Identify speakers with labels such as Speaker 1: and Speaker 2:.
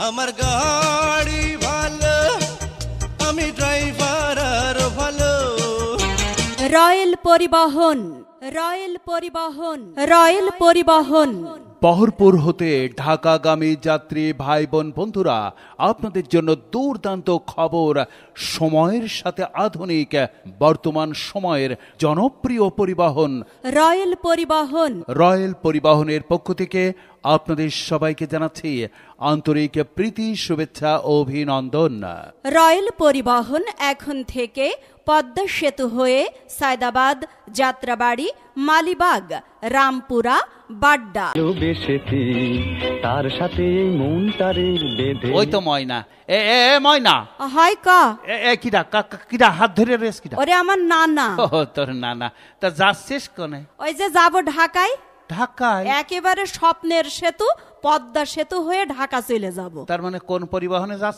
Speaker 1: আমার গাড়ি ভালো, আমি ড্রাইভার আর ভালো।
Speaker 2: রয়েল পরিবহন, রয়েল পরিবহন, রয়েল পরিবহন।
Speaker 3: বহরপুর হতে ঢাকাগামী যাত্রী ভাই বোন বন্ধুরা, আপনাদের জন্য দুর্দান্ত খবর। সময়ের সাথে আধুনিক বর্তমান সময়ের জনপ্রিয় পরিবহন
Speaker 2: রয়েল পরিবহন।
Speaker 3: রয়েল পরিবহনের পক্ষ থেকে আপনাদের সবাইকে জানাচ্ছি আন্তরিক প্রীতি, শুভেচ্ছা ও অভিনন্দন।
Speaker 2: রয়েল পরিবহন এখন থেকে পদ্মা সেতু হয়ে সায়দাবাদ, যাত্রাবাড়ি, মালিবাগ, রামপুরা, বাড্ডা।
Speaker 4: বেশেছি তার সাথে মনটারে বেঁধে।
Speaker 3: ওই তো ময়না, এ এ এ ময়না,
Speaker 2: হয় ক
Speaker 3: কিডা কিডা হাত ধরে রেস কিডা?
Speaker 2: ওরে আমার নানা।
Speaker 3: ও তোর নানা, তা যাচ্ছিস কোনে?
Speaker 2: ওই যে যাব ঢাকায়।
Speaker 3: ঢাকায়?
Speaker 2: একেবারে স্বপ্নের সেতু, পদ্মা সেতু হয়ে ঢাকা চলে যাব।
Speaker 3: তার মানে কোন পরিবহনে যাচ্ছিস?